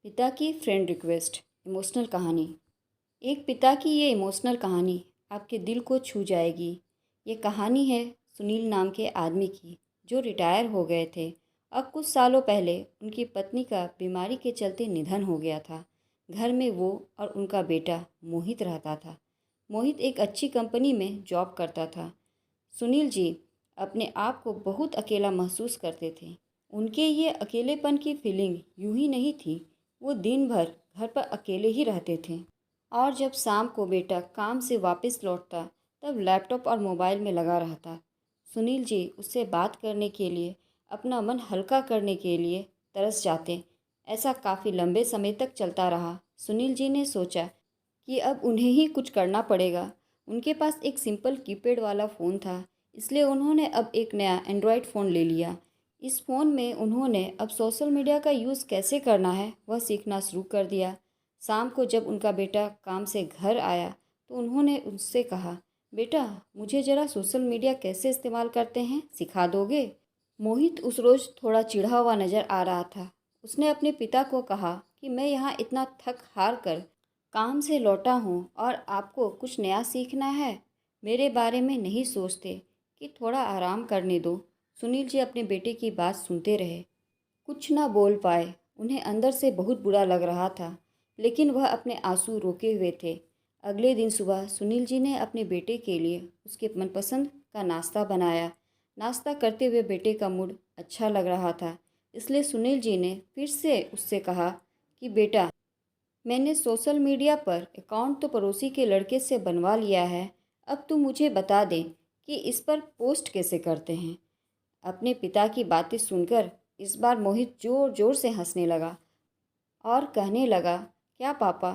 पिता की friend request emotional कहानी। एक पिता की ये इमोशनल कहानी आपके दिल को छू जाएगी। ये कहानी है सुनील नाम के आदमी की, जो रिटायर हो गए थे। अब कुछ सालों पहले उनकी पत्नी का बीमारी के चलते निधन हो गया था। घर में वो और उनका बेटा मोहित रहता था। मोहित एक अच्छी कंपनी में जॉब करता था। सुनील जी अपने आप को बहुत अकेला महसूस करते थे। उनके ये अकेलेपन की फीलिंग यूं ही नहीं थी। वो दिन भर घर पर अकेले ही रहते थे और जब शाम को बेटा काम से वापस लौटता तब लैपटॉप और मोबाइल में लगा रहता। सुनील जी उससे बात करने के लिए, अपना मन हल्का करने के लिए तरस जाते। ऐसा काफ़ी लंबे समय तक चलता रहा। सुनील जी ने सोचा कि अब उन्हें ही कुछ करना पड़ेगा। उनके पास एक सिंपल कीपैड वाला फ़ोन था, इसलिए उन्होंने अब एक नया एंड्रॉयड फ़ोन ले लिया। इस फ़ोन में उन्होंने अब सोशल मीडिया का यूज़ कैसे करना है वह सीखना शुरू कर दिया। शाम को जब उनका बेटा काम से घर आया तो उन्होंने उससे कहा, बेटा मुझे ज़रा सोशल मीडिया कैसे इस्तेमाल करते हैं सिखा दोगे? मोहित उस रोज़ थोड़ा चिढ़ा हुआ नज़र आ रहा था। उसने अपने पिता को कहा कि मैं यहाँ इतना थक हार कर काम से लौटा हूँ और आपको कुछ नया सीखना है। मेरे बारे में नहीं सोचते कि थोड़ा आराम करने दो। सुनील जी अपने बेटे की बात सुनते रहे, कुछ ना बोल पाए। उन्हें अंदर से बहुत बुरा लग रहा था, लेकिन वह अपने आंसू रोके हुए थे। अगले दिन सुबह सुनील जी ने अपने बेटे के लिए उसके मनपसंद का नाश्ता बनाया। नाश्ता करते हुए बेटे का मूड अच्छा लग रहा था, इसलिए सुनील जी ने फिर से उससे कहा कि बेटा, मैंने सोशल मीडिया पर अकाउंट तो पड़ोसी के लड़के से बनवा लिया है। अब तू मुझे बता दे कि इस पर पोस्ट कैसे करते हैं। अपने पिता की बातें सुनकर इस बार मोहित जोर जोर से हंसने लगा और कहने लगा, क्या पापा,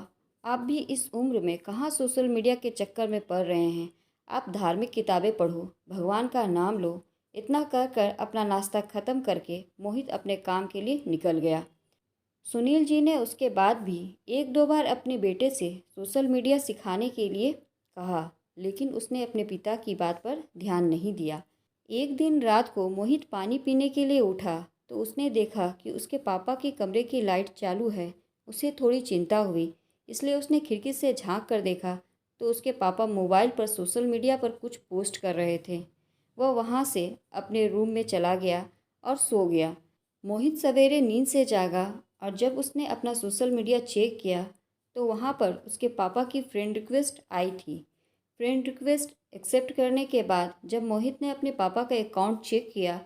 आप भी इस उम्र में कहाँ सोशल मीडिया के चक्कर में पड़ रहे हैं। आप धार्मिक किताबें पढ़ो, भगवान का नाम लो। इतना कहकर अपना नाश्ता ख़त्म करके मोहित अपने काम के लिए निकल गया। सुनील जी ने उसके बाद भी एक दो बार अपने बेटे से सोशल मीडिया सिखाने के लिए कहा, लेकिन उसने अपने पिता की बात पर ध्यान नहीं दिया। एक दिन रात को मोहित पानी पीने के लिए उठा तो उसने देखा कि उसके पापा के कमरे की लाइट चालू है। उसे थोड़ी चिंता हुई, इसलिए उसने खिड़की से झांक कर देखा तो उसके पापा मोबाइल पर सोशल मीडिया पर कुछ पोस्ट कर रहे थे। वह वहाँ से अपने रूम में चला गया और सो गया। मोहित सवेरे नींद से जागा और जब उसने अपना सोशल मीडिया चेक किया तो वहाँ पर उसके पापा की फ्रेंड रिक्वेस्ट आई थी। फ्रेंड रिक्वेस्ट एक्सेप्ट करने के बाद जब मोहित ने अपने पापा का अकाउंट चेक किया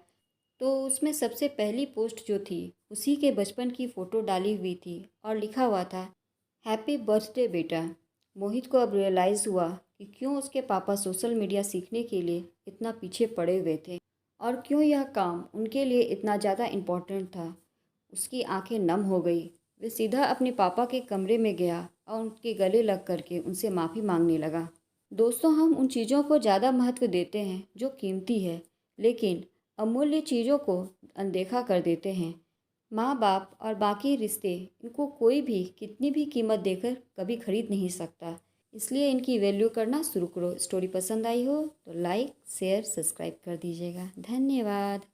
तो उसमें सबसे पहली पोस्ट जो थी उसी के बचपन की फ़ोटो डाली हुई थी और लिखा हुआ था, हैप्पी बर्थडे बेटा। मोहित को अब रियलाइज़ हुआ कि क्यों उसके पापा सोशल मीडिया सीखने के लिए इतना पीछे पड़े हुए थे और क्यों यह काम उनके लिए इतना ज़्यादा इम्पोर्टेंट था। उसकी आंखें नम हो गई। वे सीधा अपने पापा के कमरे में गया और उनके गले लग करके उनसे माफ़ी मांगने लगा। दोस्तों, हम उन चीज़ों को ज़्यादा महत्व देते हैं जो कीमती है, लेकिन अमूल्य चीज़ों को अनदेखा कर देते हैं। माँ बाप और बाकी रिश्ते, इनको कोई भी कितनी भी कीमत देकर कभी खरीद नहीं सकता। इसलिए इनकी वैल्यू करना शुरू करो। स्टोरी पसंद आई हो तो लाइक शेयर सब्सक्राइब कर दीजिएगा। धन्यवाद।